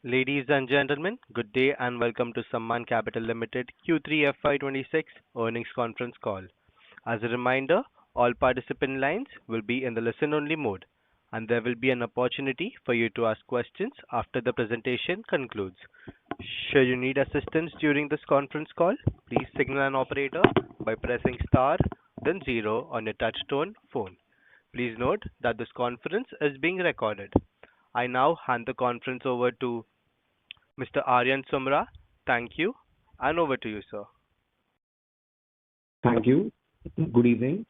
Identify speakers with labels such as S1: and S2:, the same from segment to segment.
S1: Ladies and gentlemen, good day and welcome to Sammaan Capital Limited Q3 FY26 earnings conference call. As a reminder, all participant lines will be in the listen-only mode, and there will be an opportunity for you to ask questions after the presentation concludes. Should you need assistance during this conference call, please signal an operator by pressing star, then zero on your touch-tone phone. Please note that this conference is being recorded. I now hand the conference over to Mr. Aryan Sumra. Thank you, and over to you, sir.
S2: Thank you. Good evening.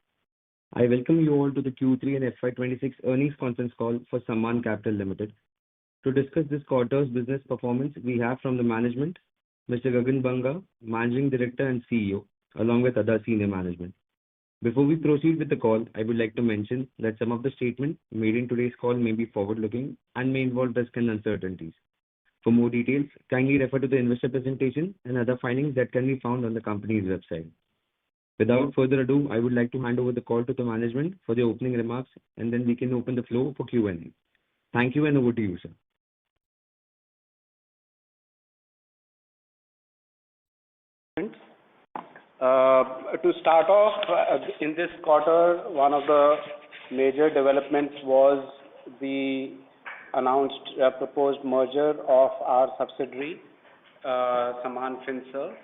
S2: I welcome you all to the Q3 and FY26 earnings conference call for Sammaan Capital Limited. To discuss this quarter's business performance, we have from the management, Mr. Gagan Banga, Managing Director and CEO, along with other senior management. Before we proceed with the call, I would like to mention that some of the statements made in today's call may be forward-looking and may involve risk and uncertainties. For more details, kindly refer to the investor presentation and other filings that can be found on the company's website. Without further ado, I would like to hand over the call to the management for the opening remarks, and then we can open the floor for Q&A. Thank you, and over to you, sir.
S3: To start off, in this quarter, one of the major developments was the announced proposed merger of our subsidiary, Sammaan Finserv,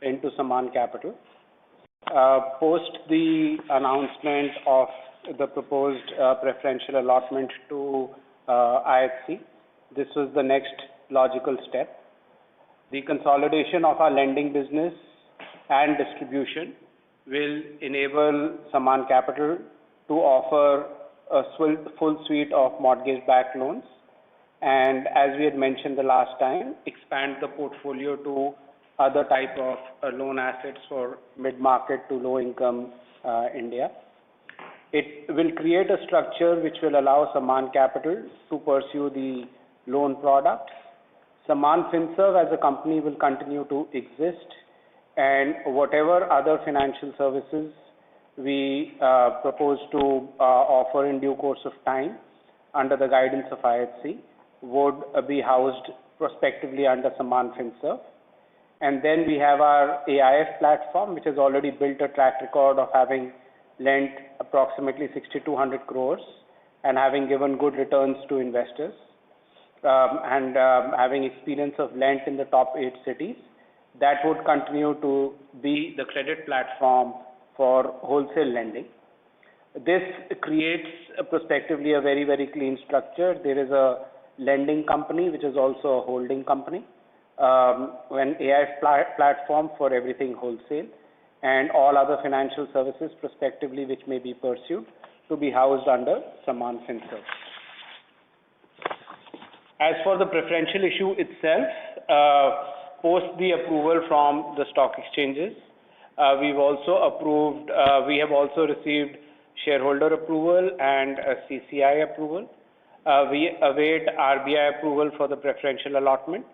S3: into Sammaan Capital. Post the announcement of the proposed preferential allotment to IHC, this was the next logical step. The consolidation of our lending business and distribution will enable Sammaan Capital to offer a full suite of mortgage-backed loans, and as we had mentioned the last time, expand the portfolio to other type of loan assets for mid-market to low-income India. It will create a structure which will allow Sammaan Capital to pursue the loan products. Sammaan Finserv as a company will continue to exist, and whatever other financial services we propose to offer in due course of time under the guidance of IHC would be housed prospectively under Sammaan Finserv. And then we have our AIF platform, which has already built a track record of having lent approximately 6,200 crores and having given good returns to investors, and having experience of lent in the top 8 cities. That would continue to be the credit platform for wholesale lending. This creates prospectively a very, very clean structure. There is a lending company, which is also a holding company, an AIF platform for everything wholesale, and all other financial services prospectively which may be pursued to be housed under Sammaan Finserv. As for the preferential issue itself, post the approval from the stock exchanges, we have also received shareholder approval and CCI approval. We await RBI approval for the preferential allotment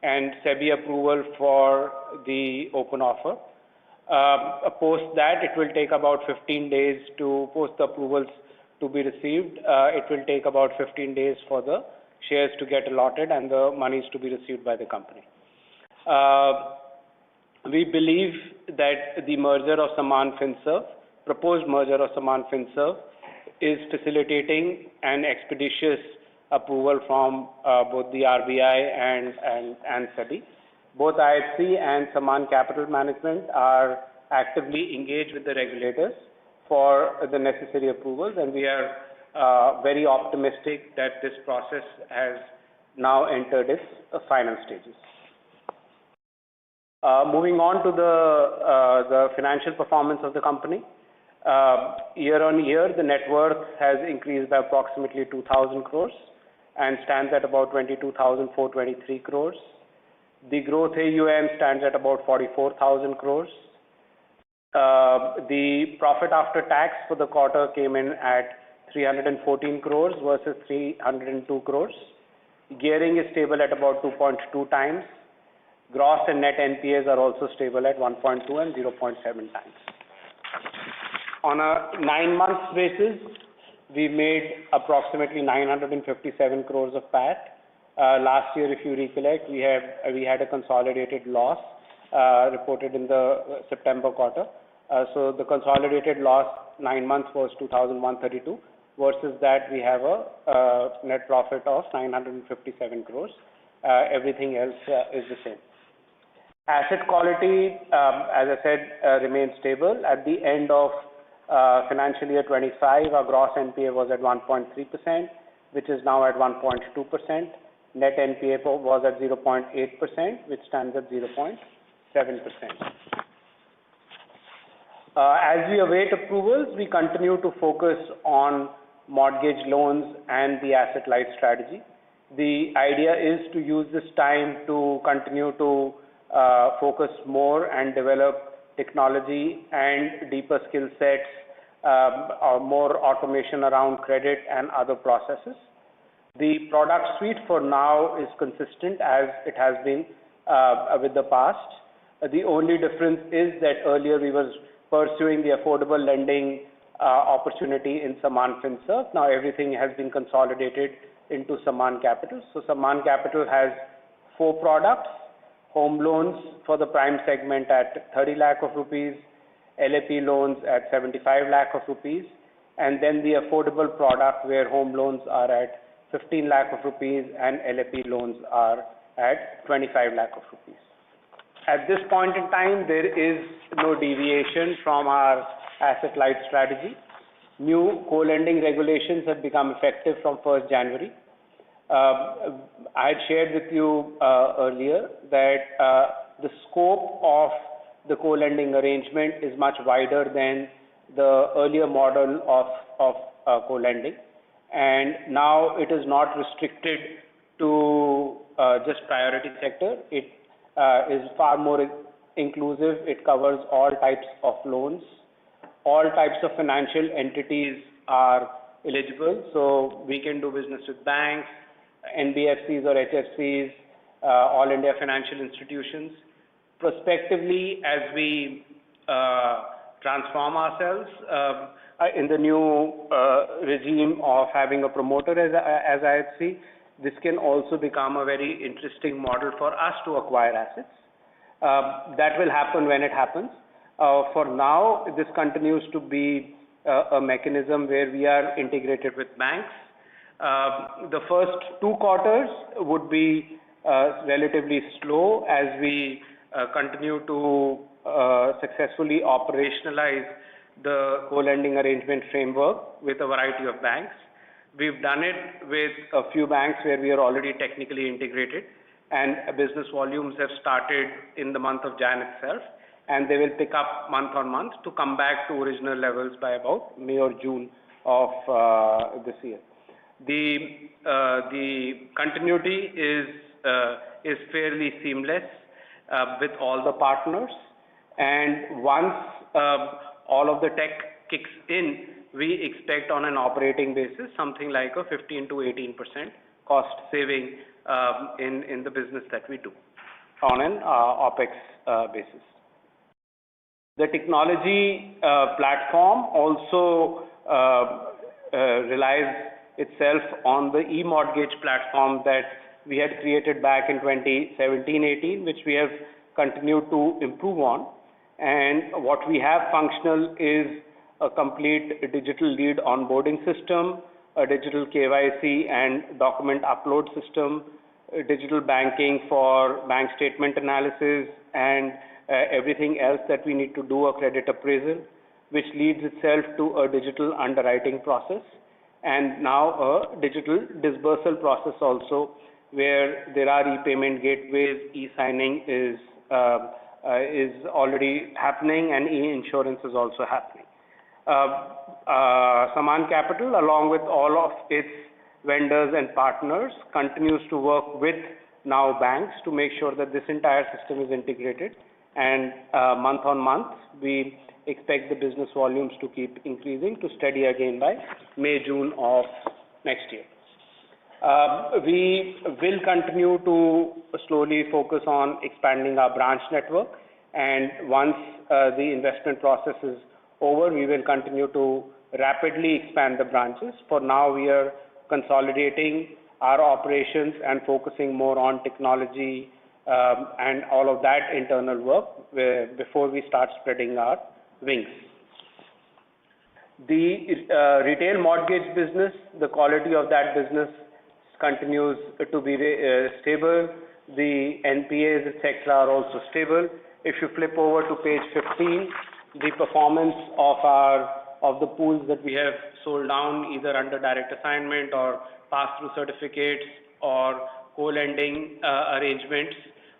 S3: and SEBI approval for the open offer. Post that, it will take about 15 days to post the approvals to be received. It will take about 15 days for the shares to get allotted and the monies to be received by the company. We believe that the merger of Sammaan Finserv, proposed merger of Sammaan Finserv, is facilitating an expeditious approval from both the RBI and SEBI. Both IHC and Sammaan Capital Management are actively engaged with the regulators for the necessary approvals, and we are very optimistic that this process has now entered its final stages. Moving on to the financial performance of the company. Year on year, the net worth has increased by approximately 2,000 crores and stands at about 22,423 crores. The growth AUM stands at about 44,000 crores. The profit after tax for the quarter came in at 314 crores versus 302 crores. Gearing is stable at about 2.2 times. Gross and net NPAs are also stable at 1.2 and 0.7 times. On a 9-month basis, we made approximately 957 crores of PAT, Last year, if you recollect, we had a consolidated loss reported in the September quarter. So the consolidated loss 9 months was 2,132. Versus that, we have a net profit of 957 crores. Everything else is the same. Asset quality, as I said, remains stable. At the end of financial year 25, our gross NPA was at 1.3%, which is now at 1.2%. Net NPA was at 0.8%, which stands at 0.7%. As we await approvals, we continue to focus on mortgage loans and the asset-light strategy. The idea is to use this time to continue to focus more and develop technology and deeper skill sets, or more automation around credit and other processes. The product suite for now is consistent as it has been with the past. The only difference is that earlier we were pursuing the affordable lending opportunity in Sammaan FinServe. Now everything has been consolidated into Sammaan Capital. So Sammaan Capital has 4 products: home loans for the prime segment at 30 lakh of rupees, LAP loans at 75 lakh of rupees, and then the affordable product where home loans are at 15 lakh of rupees and LAP loans are at 25 lakh of rupees. At this point in time, there is no deviation from our asset-light strategy. New co-lending regulations have become effective from 1st January. I had shared with you earlier that the scope of the co-lending arrangement is much wider than the earlier model of co-lending, and now it is not restricted to just priority sector. It is far more inclusive. It covers all types of loans. All types of financial entities are eligible, so we can do business with banks, NBFCs or HFCs, all India financial institutions. Prospectively, as we transform ourselves in the new regime of having a promoter as IFC, this can also become a very interesting model for us to acquire assets. That will happen when it happens. For now, this continues to be a mechanism where we are integrated with banks. The first 2 quarters would be relatively slow as we continue to successfully operationalize the co-lending arrangement framework with a variety of banks. We've done it with a few banks where we are already technically integrated, and business volumes have started in the month of Jan itself, and they will pick up month on month to come back to original levels by about May or June of this year. The continuity is fairly seamless with all the partners, and once all of the tech kicks in, we expect on an operating basis something like a 15 to 18% cost saving in the business that we do on an OPEX basis. The technology platform also relies itself on the e-mortgage platform that we had created back in 2017-18, which we have continued to improve on. And what we have functional is a complete digital lead onboarding system, a digital KYC and document upload system, digital banking for bank statement analysis, and everything else that we need to do a credit appraisal, which leads itself to a digital underwriting process, and now a digital disbursal process also, where there are e-payment gateways, e-signing is already happening, and e-insurance is also happening. Sammaan Capital, along with all of its vendors and partners, continues to work with now banks to make sure that this entire system is integrated, and month on month we expect the business volumes to keep increasing to steady again by May, June of next year. We will continue to slowly focus on expanding our branch network, and once the investment process is over, we will continue to rapidly expand the branches. For now, we are consolidating our operations and focusing more on technology and all of that internal work before we start spreading our wings. The retail mortgage business, the quality of that business continues to be stable. The NPAs, etc., are also stable. If you flip over to page 15, the performance of the pools that we have sold down, either under direct assignment or pass-through certificates or co-lending arrangements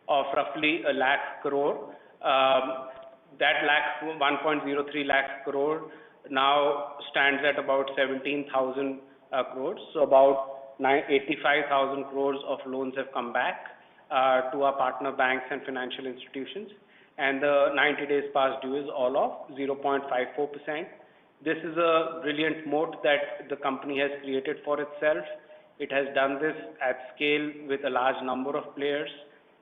S3: of roughly 1 lakh crore. That 1.03 lakh crore now stands at about 17,000 crores. So about 85,000 crores of loans have come back to our partner banks and financial institutions, and the 90 days past due is all of 0.54%. This is a brilliant moat that the company has created for itself. It has done this at scale with a large number of players,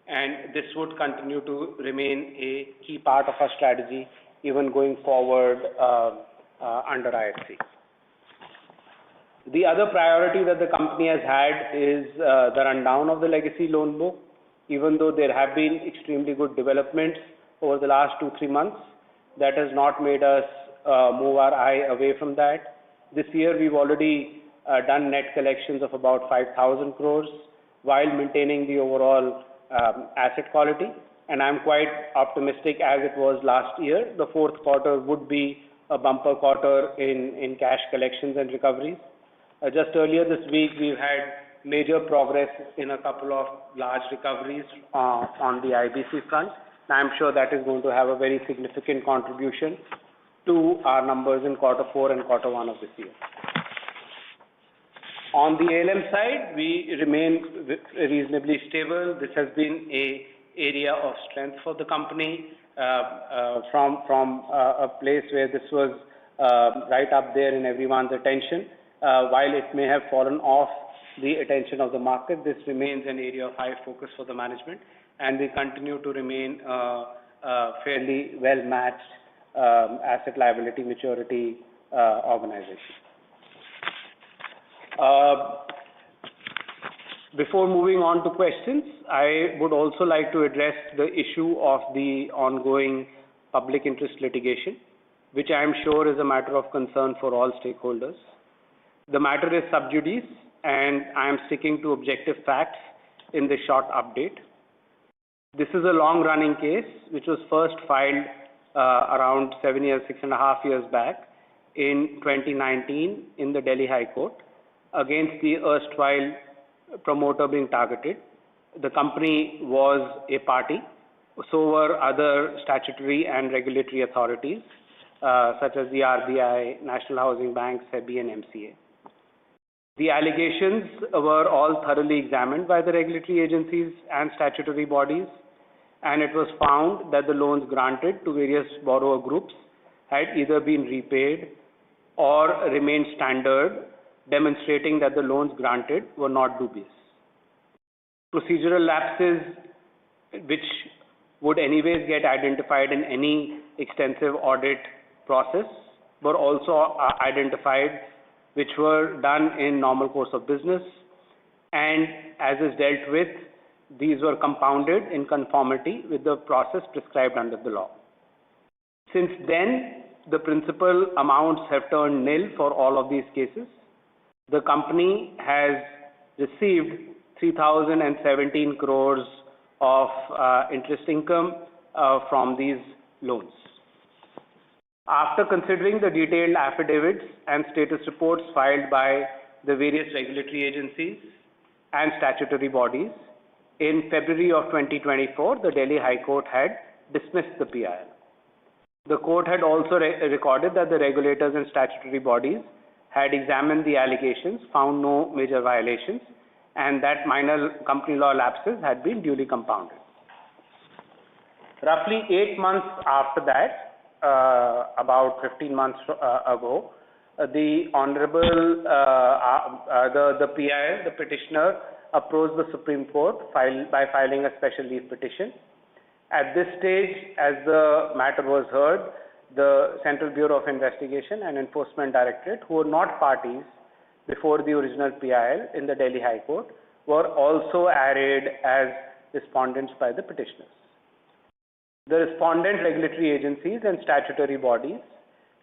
S3: and this would continue to remain a key part of our strategy even going forward under IFC. The other priority that the company has had is the rundown of the legacy loan book. Even though there have been extremely good developments over the last 2-3 months, that has not made us move our eye away from that. This year we've already done net collections of about 5,000 crores while maintaining the overall asset quality, and I'm quite optimistic, as it was last year. The fourth quarter would be a bumper quarter in cash collections and recoveries. Just earlier this week, we've had major progress in a couple of large recoveries on the IBC front. I'm sure that is going to have a very significant contribution to our numbers in quarter 4 and quarter 1 of this year. On the ALM side, we remain reasonably stable. This has been an area of strength for the company from a place where this was right up there in everyone's attention. While it may have fallen off the attention of the market, this remains an area of high focus for the management, and we continue to remain fairly well-matched asset liability maturity organization. Before moving on to questions, I would also like to address the issue of the ongoing public interest litigation, which I am sure is a matter of concern for all stakeholders. The matter is sub judice, and I am sticking to objective facts in this short update. This is a long-running case which was first filed around 6.5 years back in 2019 in the Delhi High Court against the erstwhile promoter being targeted. The company was a party, so were other statutory and regulatory authorities such as the RBI, National Housing Bank, SEBI and MCA. The allegations were all thoroughly examined by the regulatory agencies and statutory bodies, and it was found that the loans granted to various borrower groups had either been repaid or remained standard, demonstrating that the loans granted were not dubious. Procedural lapses, which would anyways get identified in any extensive audit process, were also identified, which were done in normal course of business, and as is dealt with, these were compounded in conformity with the process prescribed under the law. Since then, the principal amounts have turned nil for all of these cases. The company has received 3,017 crores of interest income from these loans. After considering the detailed affidavits and status reports filed by the various regulatory agencies and statutory bodies, in February of 2024, the Delhi High Court had dismissed the PIL. The court had also recorded that the regulators and statutory bodies had examined the allegations, found no major violations, and that minor company law lapses had been duly compounded. Roughly 8 months after that, about 15 months ago, the Honorable, the PIL, the petitioner, approached the Supreme Court by filing a special leave petition. At this stage, as the matter was heard, the Central Bureau of Investigation and Enforcement Directorate, who were not parties, before the original PIL in the Delhi High Court were also added as respondents by the petitioners. The respondent regulatory agencies and statutory bodies,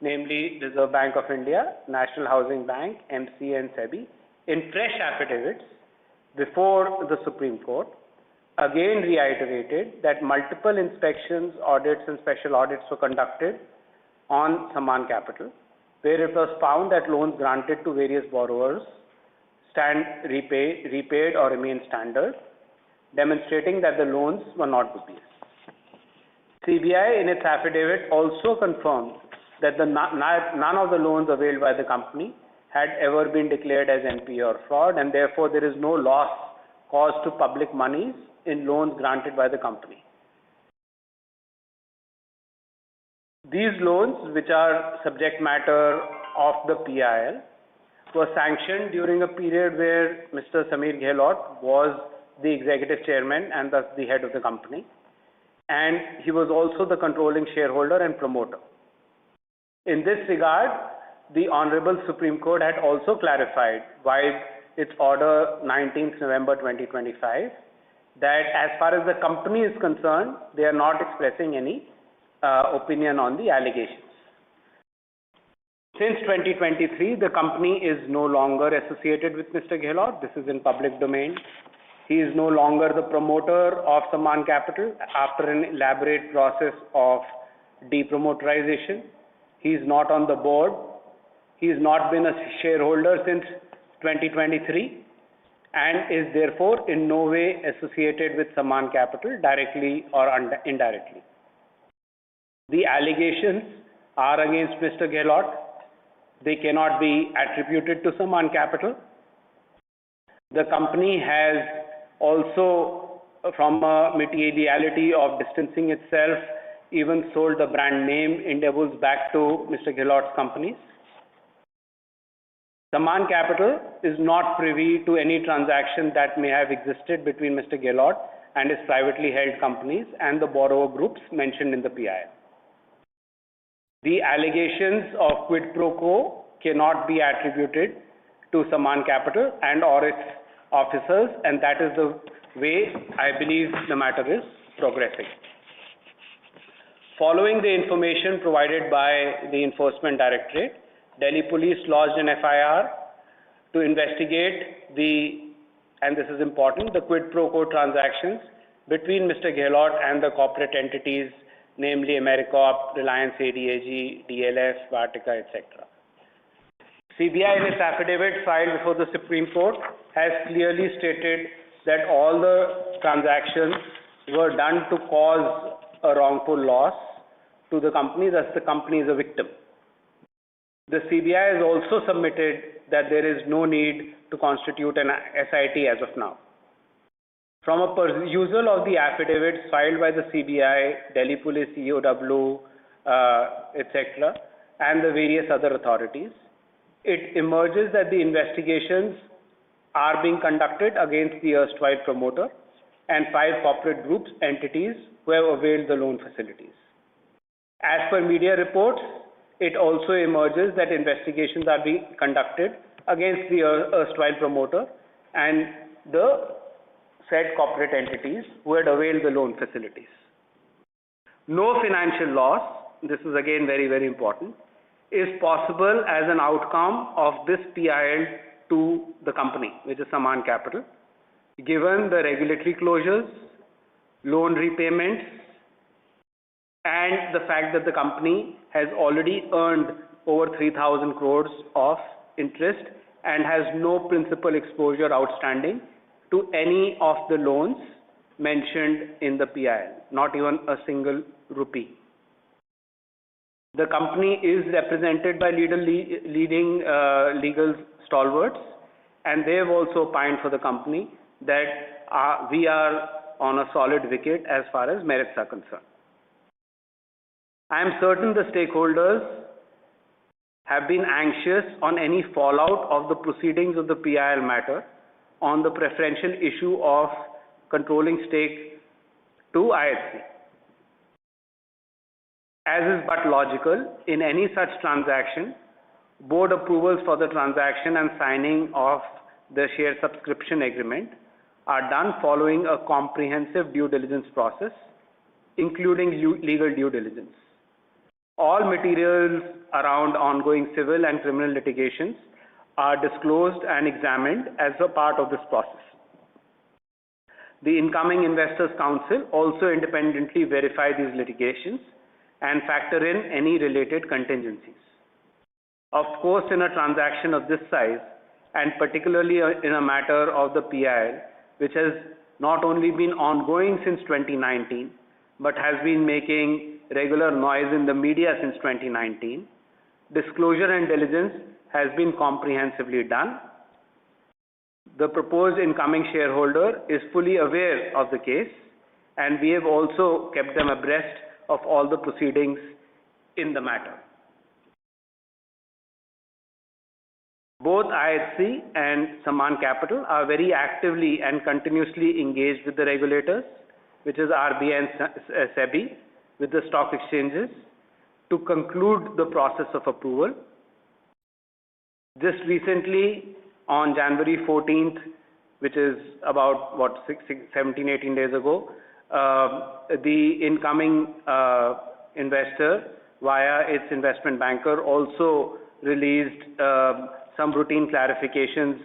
S3: namely Reserve Bank of India, National Housing Bank, MCA and SEBI, in fresh affidavits before the Supreme Court, again reiterated that multiple inspections, audits and special audits were conducted on Sammaan Capital, where it was found that loans granted to various borrowers repaid or remained standard, demonstrating that the loans were not dubious. CBI in its affidavit also confirmed that none of the loans availed by the company had ever been declared as NPA or fraud, and therefore there is no loss caused to public monies in loans granted by the company. These loans, which are subject matter of the PIL, were sanctioned during a period where Mr. Sameer Gehlot was the executive chairman and thus the head of the company, and he was also the controlling shareholder and promoter. In this regard, the Honorable Supreme Court had also clarified via its order 19th November 2025 that as far as the company is concerned, they are not expressing any opinion on the allegations. Since 2023, the company is no longer associated with Mr. Gehlot. This is in public domain. He is no longer the promoter of Sammaan Capital after an elaborate process of depromoterization. He is not on the board. He has not been a shareholder since 2023 and is therefore in no way associated with Sammaan Capital directly or indirectly. The allegations are against Mr. Gehlot. They cannot be attributed to Sammaan Capital. The company has also, from a materiality of distancing itself, even sold the brand name Indiabulls back to Mr. Gehlot's companies. Sammaan Capital is not privy to any transaction that may have existed between Mr. Gehlot and his privately held companies and the borrower groups mentioned in the PIL. The allegations of quid pro quo cannot be attributed to Sammaan Capital and or its officers, and that is the way I believe the matter is progressing. Following the information provided by the Enforcement Directorate, Delhi Police lodged an FIR to investigate and this is important, the quid pro quo transactions between Mr. Gehlot and the corporate entities, namely AmeriCorp, Reliance ADAG, DLF, Vatica, etc. CBI in its affidavit filed before the Supreme Court has clearly stated that all the transactions were done to cause a wrongful loss to the company, thus the company is a victim. The CBI has also submitted that there is no need to constitute an SIT as of now. From a perusal of the affidavits filed by the CBI, Delhi Police, EOW, etc., and the various other authorities, it emerges that the investigations are being conducted against the erstwhile promoter and 5 corporate groups, entities who have availed the loan facilities. As per media reports, it also emerges that investigations are being conducted against the erstwhile promoter and the said corporate entities who had availed the loan facilities. No financial loss, this is again very, very important, is possible as an outcome of this PIL to the company, which is Sammaan Capital, given the regulatory closures, loan repayments, and the fact that the company has already earned over 3,000 crores of interest and has no principal exposure outstanding to any of the loans mentioned in the PIL, not even a single rupee. The company is represented by leading legal stalwarts, and they have also opined for the company that we are on a solid wicket as far as merits are concerned. I am certain the stakeholders have been anxious on any fallout of the proceedings of the PIL matter on the preferential issue of controlling stake to IHC. As is but logical, in any such transaction, Board approvals for the transaction and signing of the share subscription agreement are done following a comprehensive due diligence process, including legal due diligence. All materials around ongoing civil and criminal litigations are disclosed and examined as a part of this process. The incoming Investors Council also independently verify these litigations and factor in any related contingencies. Of course, in a transaction of this size, and particularly in a matter of the PIL, which has not only been ongoing since 2019, but has been making regular noise in the media since 2019, disclosure and diligence has been comprehensively done. The proposed incoming shareholder is fully aware of the case, and we have also kept them abreast of all the proceedings in the matter. Both IHC and Sammaan Capital are very actively and continuously engaged with the regulators, which is RBI and SEBI, with the stock exchanges, to conclude the process of approval. Just recently, on January 14th, which is about 17, 18 days ago, the incoming investor via its investment banker also released some routine clarifications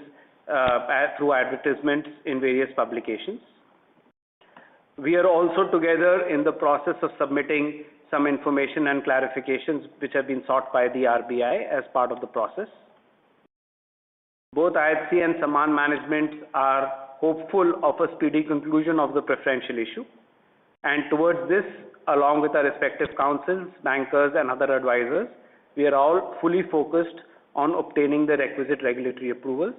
S3: through advertisements in various publications. We are also together in the process of submitting some information and clarifications which have been sought by the RBI as part of the process. Both IHC and Sammaan management are hopeful of a speedy conclusion of the preferential issue, and towards this, along with our respective counsels, bankers and other advisors, we are all fully focused on obtaining the requisite regulatory approvals.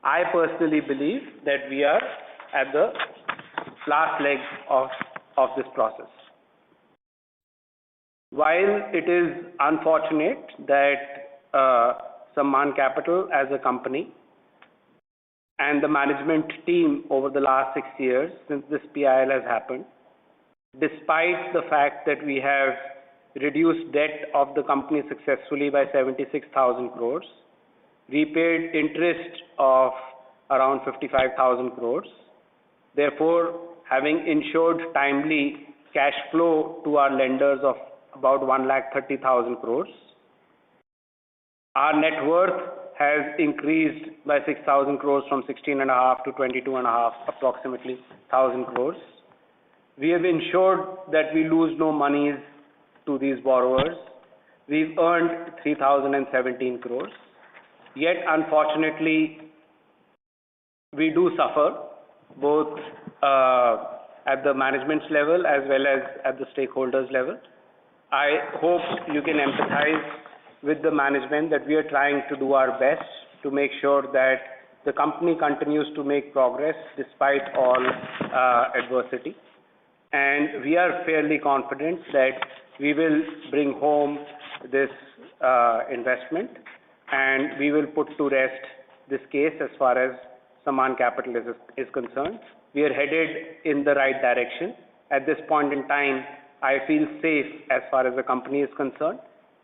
S3: I personally believe that we are at the last leg of this process. While it is unfortunate that Sammaan Capital as a company and the management team over the last 6 years since this PIL has happened, despite the fact that we have reduced debt of the company successfully by 76,000 crores, repaid interest of around 55,000 crores, therefore having ensured timely cash flow to our lenders of about 1,30,000 crores. Our net worth has increased by 6,000 crores from 16.5 to 22.5 approximately 1,000 crores. We have ensured that we lose no monies to these borrowers. We've earned 3,017 crores. Yet unfortunately, we do suffer both at the management's level as well as at the stakeholders level. I hope you can empathize with the management that we are trying to do our best to make sure that the company continues to make progress despite all adversity. And we are fairly confident that we will bring home this investment, and we will put to rest this case as far as Sammaan Capital is concerned. We are headed in the right direction. At this point in time, I feel safe as far as the company is concerned,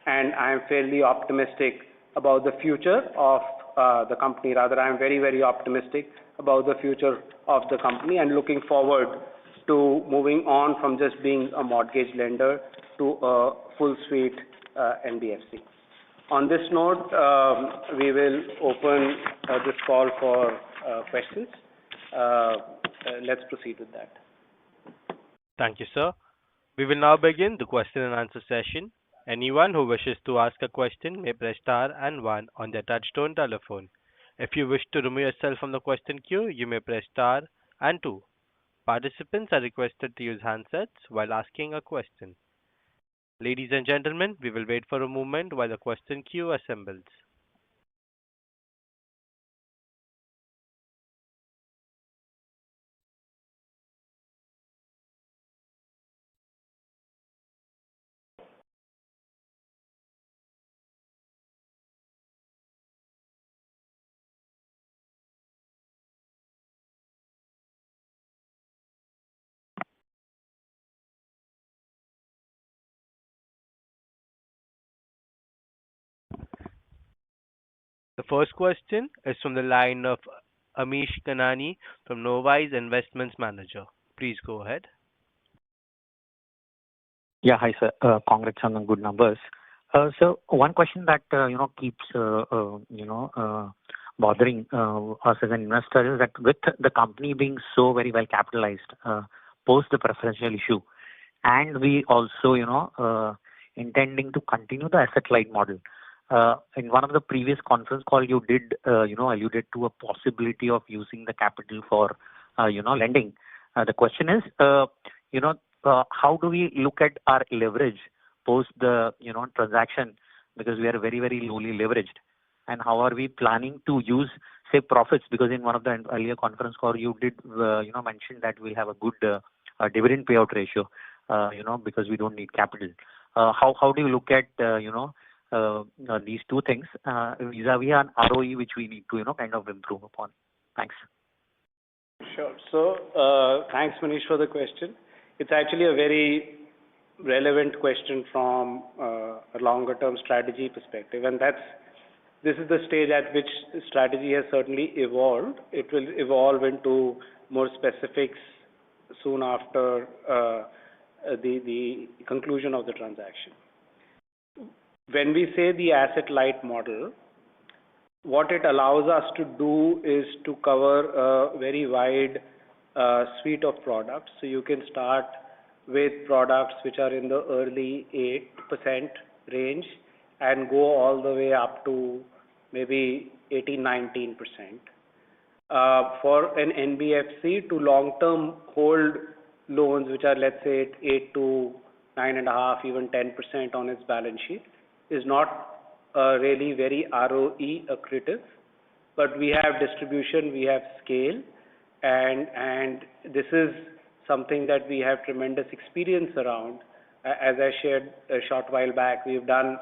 S3: and I am fairly optimistic about the future of the company. Rather, I am very, very optimistic about the future of the company and looking forward to moving on from just being a mortgage lender to a full suite NBFC. On this note, we will open this call for questions. Let's proceed with that.
S1: Thank you, sir. We will now begin the question and answer session. Anyone who wishes to ask a question may press star and one on their touchtone telephone. If you wish to remove yourself from the question queue, you may press star and two. Participants are requested to use handsets while asking a question. Ladies and gentlemen, we will wait for a moment while the question queue assembles. first question is from the line of Amish Kanani from Novice Investments Manager. Please go ahead.
S4: Yeah, hi sir. Congrats on the good numbers. So one question that keeps bothering us as an investor is that with the company being so very well capitalized post the preferential issue, and we also intending to continue the asset light model. In one of the previous conference call, you did alluded to a possibility of using the capital for lending. The question is how do we look at our leverage post the transaction, because we are very, very lowly leveraged, and how are we planning to use, say, profits? Because in one of the earlier conference call, you did mention that we have a good dividend payout ratio, because we don't need capital. How do you look at these two things vis-a-vis an ROE which we need to kind of improve upon? Thanks.
S3: Sure. So thanks, Manish, for the question. It's actually a very relevant question from a longer term strategy perspective, and this is the stage at which strategy has certainly evolved. It will evolve into more specifics soon after the conclusion of the transaction. When we say the asset light model, what it allows us to do is to cover a very wide suite of products. So you can start with products which are in the early 8% range and go all the way up to maybe 18-19%. For an NBFC to long-term hold loans, which are, let's say, 8 to 9.5, even 10% on its balance sheet, is not really very ROE accretive. But we have distribution, we have scale, and this is something that we have tremendous experience around. As I shared a short while back, we've done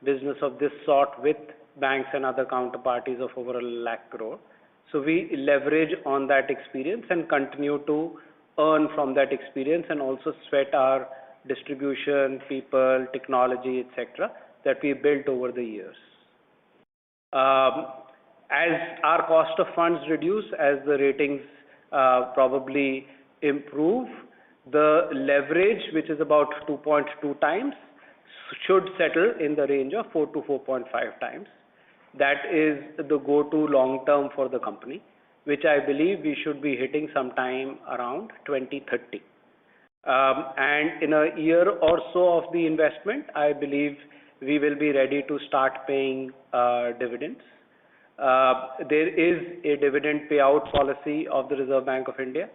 S3: business of this sort with banks and other counterparties of over 1 lakh crore. So we leverage on that experience and continue to earn from that experience, and also sweat our distribution, people, technology, etc., that we built over the years. As our cost of funds reduce, as the ratings probably improve, the leverage, which is about 2.2 times, should settle in the range of 4 to 4.5 times. That is the go-to long term for the company, which I believe we should be hitting sometime around 2030. And in a year or so of the investment, I believe we will be ready to start paying dividends. There is a dividend payout policy of the Reserve Bank of India.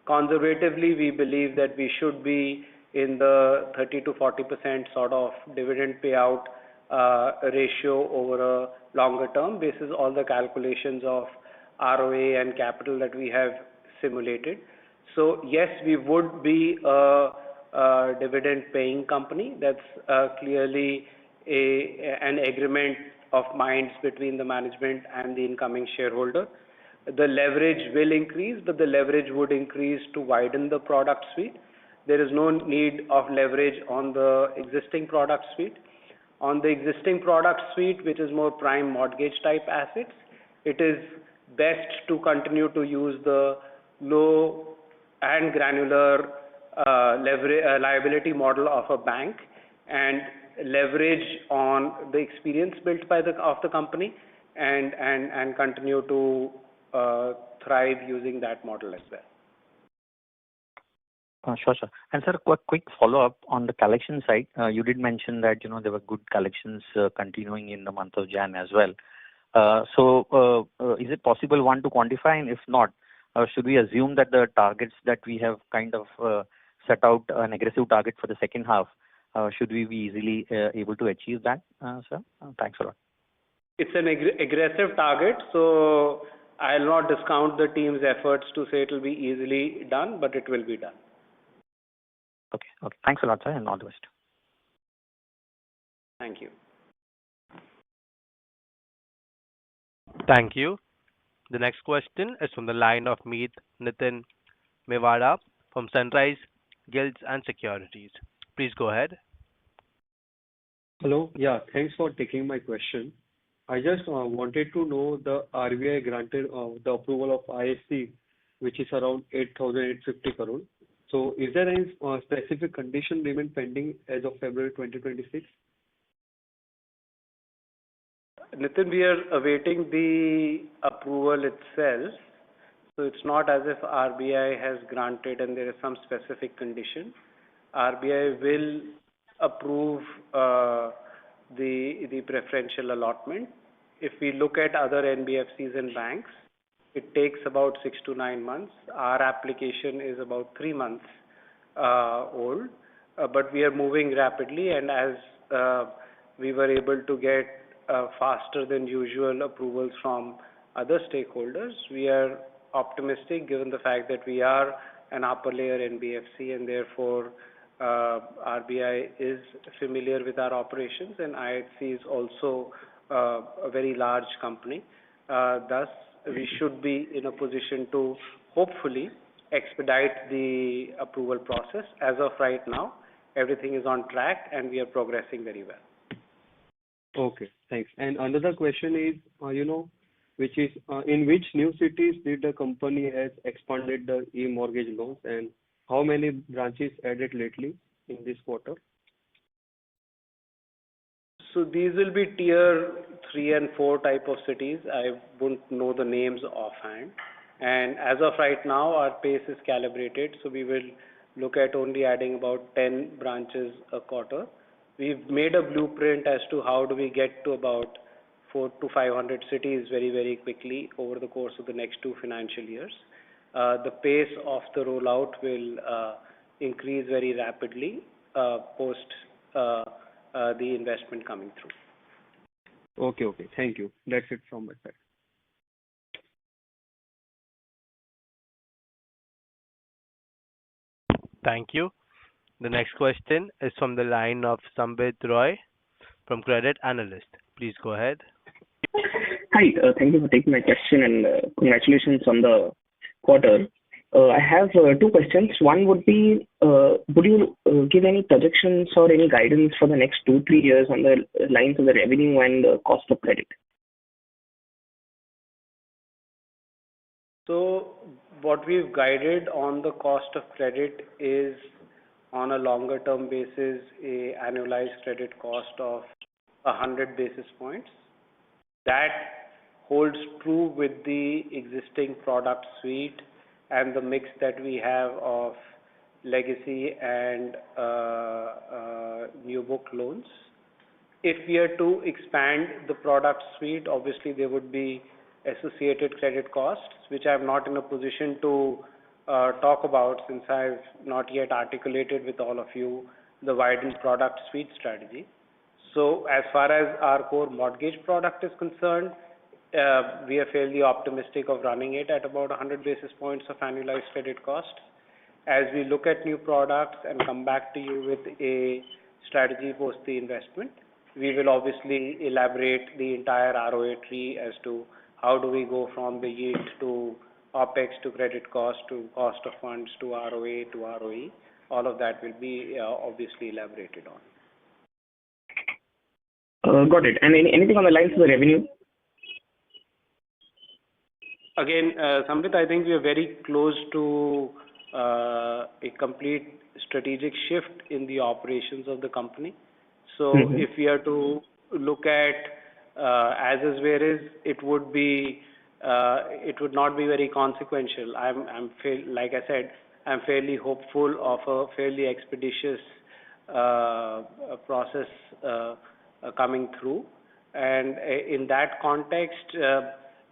S3: Conservatively, we believe that we should be in the 30 to 40% sort of dividend payout ratio over a longer term, basis all the calculations of ROA and capital that we have simulated. So yes, we would be a dividend paying company. That's clearly an agreement of minds between the management and the incoming shareholder. The leverage will increase, but the leverage would increase to widen the product suite. There is no need of leverage on the existing product suite. On the existing product suite, which is more prime mortgage type assets, it is best to continue to use the low and granular liability model of a bank, and leverage on the experience built by the company, and continue to thrive using that model as well.
S4: Sure, sir. And sir, a quick follow-up on the collection side. You did mention that there were good collections continuing in the month of Jan as well. So is it possible one to quantify, and if not, should we assume that the targets that we have kind of set out an aggressive target for the second half, should we be easily able to achieve that, sir? Thanks a lot.
S3: It's an aggressive target, so I'll not discount the team's efforts to say it will be easily done, but it will be done.
S4: Okay. Thanks a lot, sir, and all the best.
S3: Thank you.
S1: Thank you. The next question is from the line of Meet Nitin Mewada from Sunrise Guilds and Securities. Please go ahead.
S5: Hello. Yeah, thanks for taking my question. I just wanted to know the RBI granted the approval of ISC, which is around 8,850 crore. So is there any specific condition remain pending as of February 2026?
S3: Nitin, we are awaiting the approval itself. So it's not as if RBI has granted and there is some specific condition. RBI will approve the preferential allotment. If we look at other NBFCs and banks, it takes about 6 to 9 months. Our application is about 3 months old, but we are moving rapidly, and as we were able to get faster than usual approvals from other stakeholders, we are optimistic given the fact that we are an upper layer NBFC, and therefore RBI is familiar with our operations, and IHC is also a very large company. Thus, we should be in a position to hopefully expedite the approval process. As of right now, everything is on track and we are progressing very well.
S5: Okay, thanks. And another question is, which is in which new cities did the company has expanded the e-mortgage loans, and how many branches added lately in this quarter?
S3: So these will be tier 3 and 4 type of cities. I wouldn't know the names offhand. And as of right now, our pace is calibrated, so we will look at only adding about 10 branches a quarter. We've made a blueprint as to how do we get to about 400 to 500 cities very, very quickly over the course of the next 2 financial years. The pace of the rollout will increase very rapidly post the investment coming through.
S5: Okay, thank you. That's it from my side.
S1: Thank you. The next question is from the line of Sambit Roy from Credit Analyst. Please go ahead.
S6: Hi, thank you for taking my question, and congratulations on the quarter. I have 2 questions. One would be, would you give any projections or any guidance for the next 2-3 years on the lines of the revenue and the cost of credit?
S3: So what we've guided on the cost of credit is on a longer term basis, a annualized credit cost of 100 basis points. That holds true with the existing product suite and the mix that we have of legacy and new book loans. If we are to expand the product suite, obviously there would be associated credit costs, which I'm not in a position to talk about since I've not yet articulated with all of you the widened product suite strategy. So as far as our core mortgage product is concerned, we are fairly optimistic of running it at about 100 basis points of annualized credit cost. As we look at new products and come back to you with a strategy post the investment, we will obviously elaborate the entire ROA tree as to how do we go from the yield to OPEX to credit cost to cost of funds to ROA to ROE. All of that will be obviously elaborated on.
S6: Got it. And anything on the lines of the revenue?
S3: Again, Samrit, I think we are very close to a complete strategic shift in the operations of the company. So if we are to look at as is where is, it would not be very consequential. Like I said, I'm fairly hopeful of a fairly expeditious process coming through. And in that context,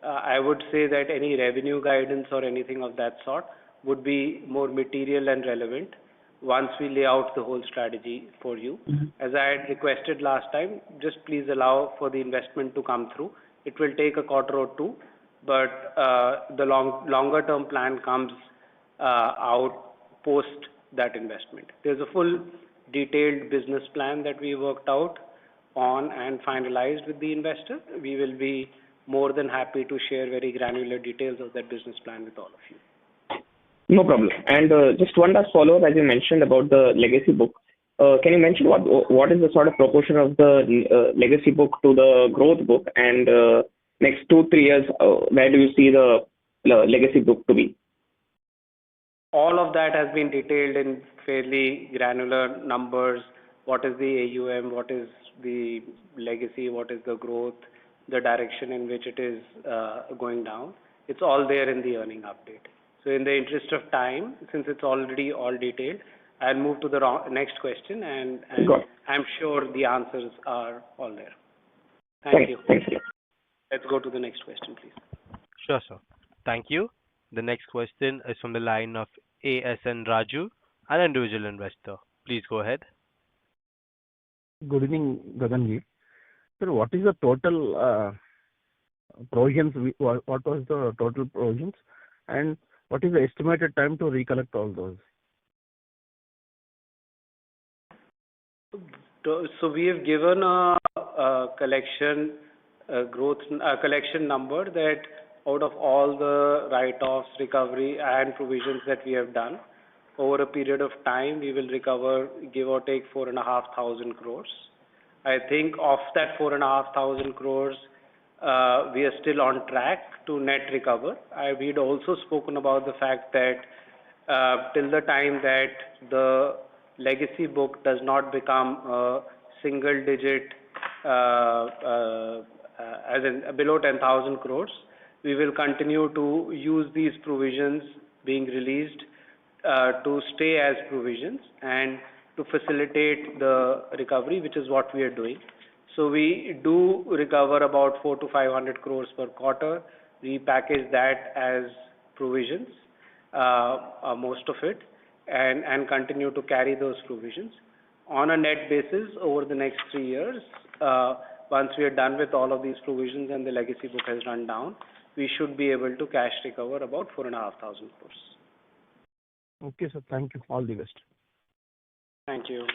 S3: I would say that any revenue guidance or anything of that sort would be more material and relevant once we lay out the whole strategy for you. As I had requested last time, just please allow for the investment to come through. It will take a quarter or 2, but the longer term plan comes out post that investment. There's a full detailed business plan that we worked out on and finalized with the investor. We will be more than happy to share very granular details of that business plan with all of you.
S6: No problem. And just one last follow-up, as you mentioned about the legacy book. can you mention what is the sort of proportion of the legacy book to the growth book, and next 2-3 years, where do you see the legacy book to be?
S3: All of that has been detailed in fairly granular numbers. What is the AUM? What is the legacy? What is the growth? The direction in which it is going down. It's all there in the earning update. So in the interest of time, since it's already all detailed, I'll move to the next question, and I'm sure the answers are all there. Thank you.
S6: Thanks a lot.
S3: Let's go to the next question, please.
S1: Sure, sir. Thank you. The next question is from the line of ASN Raju, an individual investor. Please go ahead.
S7: Good evening, Gaganji. Sir, what is the total provisions? What was the total provisions, and what is the estimated time to recollect all those?
S3: So we have given a collection collection number that out of all the write-offs, recovery, and provisions that we have done, over a period of time, we will recover, give or take, 4,500 crores. I think of that 4,500 crores, we are still on track to net recover. We'd also spoken about the fact that till the time that the legacy book does not become a single digit, as in below 10,000 crores, we will continue to use these provisions being released to stay as provisions and to facilitate the recovery, which is what we are doing. So we do recover about 400 to 500 crores per quarter. We package that as provisions, most of it, and continue to carry those provisions. On a net basis, over the next 3 years, once we are done with all of these provisions and the legacy book has run down, we should be able to cash recover about 4,500 crores.
S7: Okay, sir. Thank you. All the best.
S3: Thank you.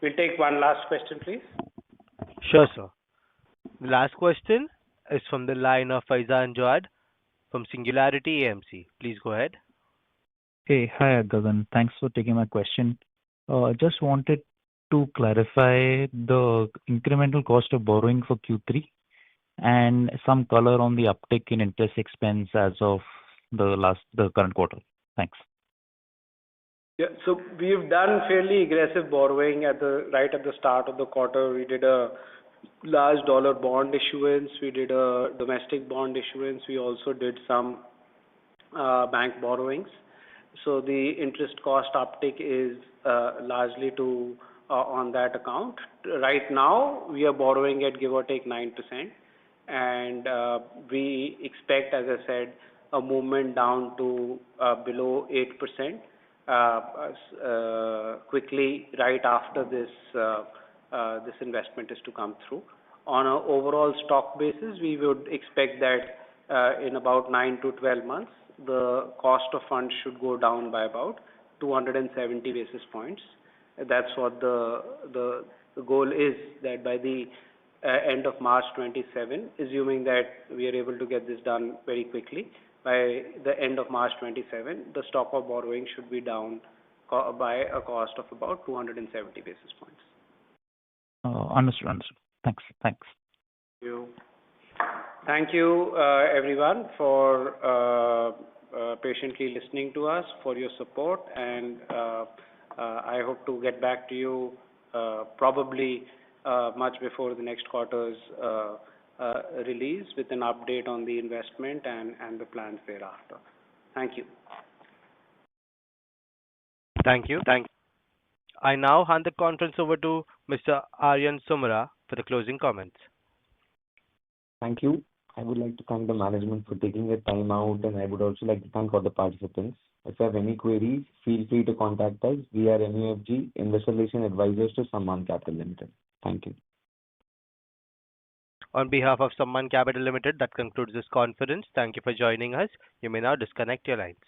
S3: We'll take one last question, please.
S1: Sure, sir. The last question is from the line of Faizan Joad from Singularity AMC. Please go ahead.
S8: Hey, hi, Gagan. Thanks for taking my question. Just wanted to clarify the incremental cost of borrowing for Q3 and some color on the uptick in interest expense as of the current quarter. Thanks.
S3: Yeah, so we've done fairly aggressive borrowing right at the start of the quarter. We did a large dollar bond issuance. We did a domestic bond issuance. We also did some bank borrowings. So the interest cost uptick is largely on that account. Right now, we are borrowing at give or take 9%, and we expect, as I said, a movement down to below 8%. Quickly right after this investment is to come through. On an overall stock basis, we would expect that in about 9 to 12 months, the cost of funds should go down by about 270 basis points. That's what the goal is, that by the end of March 27, assuming that we are able to get this done very quickly, by the end of March 27, the stock of borrowing should be down by a cost of about 270 basis points.
S8: Understood. Thanks.
S3: Thank you. Thank you, everyone, for patiently listening to us, for your support, and I hope to get back to you probably much before the next quarter's release with an update on the investment and the plans thereafter. Thank you.
S1: Thank you. I now hand the conference over to Mr. Aryan Sumra for the closing comments.
S2: Thank you. I would like to thank the management for taking their time out, and I would also like to thank all the participants. If you have any queries, feel free to contact us. We are MUFG, Investor Relations Advisors to Sammaan Capital Limited. Thank you.
S1: On behalf of Sammaan Capital Limited, that concludes this conference. Thank you for joining us. You may now disconnect your lines.